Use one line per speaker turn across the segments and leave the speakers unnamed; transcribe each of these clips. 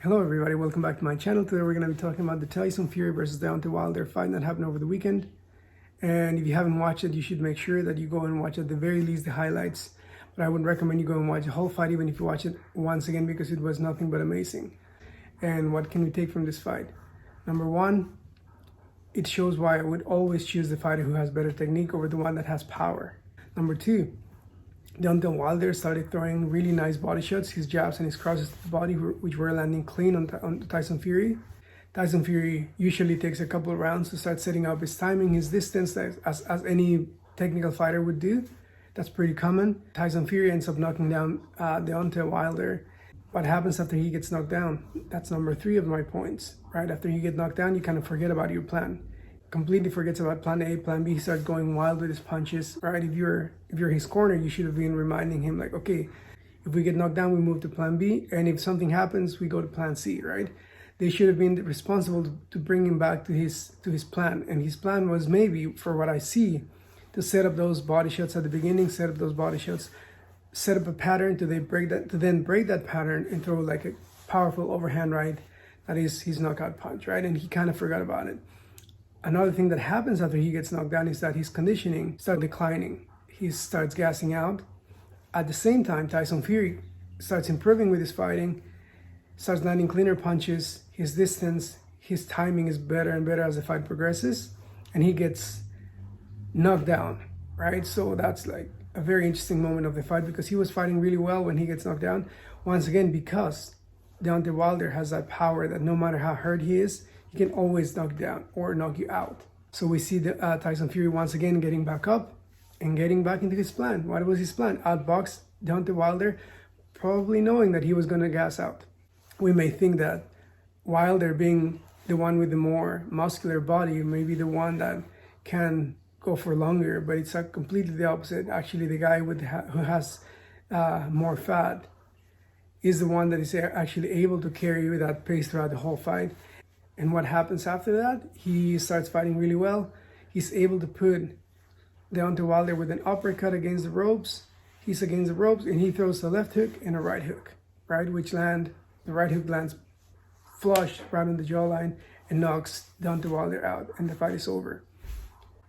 Hello everybody, welcome back to my channel. Today we're going to be talking about the Tyson Fury versus Deontay Wilder fight that happened over the weekend. And if you haven't watched it, you should make sure that you go and watch at the very least the highlights. But I would recommend you go and watch the whole fight, even if you watch it once again, because it was nothing but amazing. And what can we take from this fight? Number one, it shows why I would always choose the fighter who has better technique over the one that has power. Number two, Deontay Wilder started throwing really nice body shots, his jabs and his crosses to the body, which were landing clean on Tyson Fury. Tyson Fury usually takes a couple of rounds to start setting up his timing, his distance, as any technical fighter would do. That's pretty common. Tyson Fury ends up knocking down Deontay Wilder. What happens after he gets knocked down? That's number three of my points, right? After you get knocked down, you kind of forget about your plan. Completely forgets about plan A, plan B. He starts going wild with his punches, right? If you're his corner, you should have been reminding him like, okay, if we get knocked down, we move to plan B, and if something happens, we go to plan C, right? They should have been responsible to bring him back to his plan, and his plan was maybe, for what I see, to set up those body shots at the beginning, set up a pattern to then break that pattern and throw like a powerful overhand right, that is his knockout punch, right? And he kind of forgot about it. Another thing that happens after he gets knocked down is that his conditioning starts declining. He starts gassing out. At the same time, Tyson Fury starts improving with his fighting, starts landing cleaner punches, his distance, his timing is better and better as the fight progresses, and he gets knocked down, right? So that's like a very interesting moment of the fight, because he was fighting really well when he gets knocked down. Once again, because Deontay Wilder has that power that no matter how hurt he is, he can always knock you down or knock you out. So we see Tyson Fury once again getting back up and getting back into his plan. What was his plan? Outbox Deontay Wilder, probably knowing that he was going to gas out. We may think that Wilder, being the one with the more muscular body, may be the one that can go for longer, but it's completely the opposite. Actually, the guy who has more fat is the one that is actually able to carry that pace throughout the whole fight. And what happens after that? He starts fighting really well. He's able to put Deontay Wilder with an uppercut against the ropes. He's against the ropes, and he throws a left hook and a right hook, right? The right hook lands flush right on the jawline and knocks Deontay Wilder out, and the fight is over.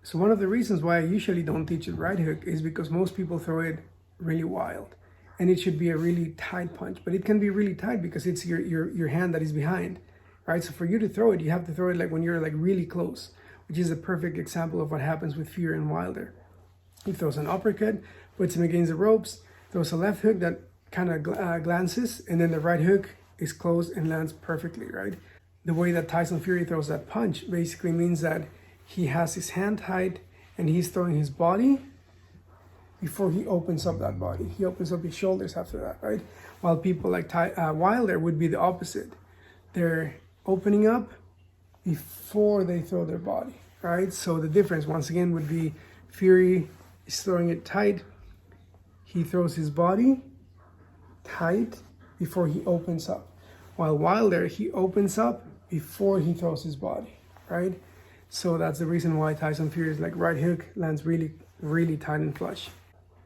So one of the reasons why I usually don't teach the right hook is because most people throw it really wild, and it should be a really tight punch, but it can be really tight because it's your hand that is behind. Right, so for you to throw it, you have to throw it like when you're like really close, which is a perfect example of what happens with Fury and Wilder. He throws an uppercut, puts him against the ropes, throws a left hook that kind of glances, and then the right hook is closed and lands perfectly, right? The way that Tyson Fury throws that punch basically means that he has his hand tight and he's throwing his body before he opens up that body. He opens up his shoulders after that, right? While people like Wilder would be the opposite. They're opening up before they throw their body, right? So the difference, once again, would be Fury is throwing it tight. He throws his body tight before he opens up. While Wilder, he opens up before he throws his body, right? So that's the reason why Tyson Fury's like right hook lands really, really tight and flush.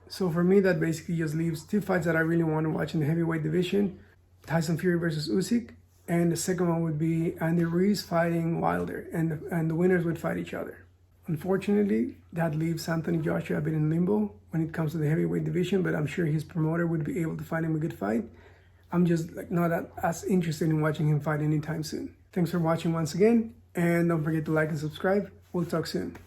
So for me, that basically just leaves two fights that I really want to watch in the heavyweight division: Tyson Fury versus Usyk. And the second one would be Andy Ruiz fighting Wilder, and the winners would fight each other. Unfortunately, that leaves Anthony Joshua a bit in limbo when it comes to the heavyweight division, but I'm sure his promoter would be able to find him a good fight. I'm just like not as interested in watching him fight anytime soon. Thanks for watching once again, and don't forget to like and subscribe. We'll talk soon.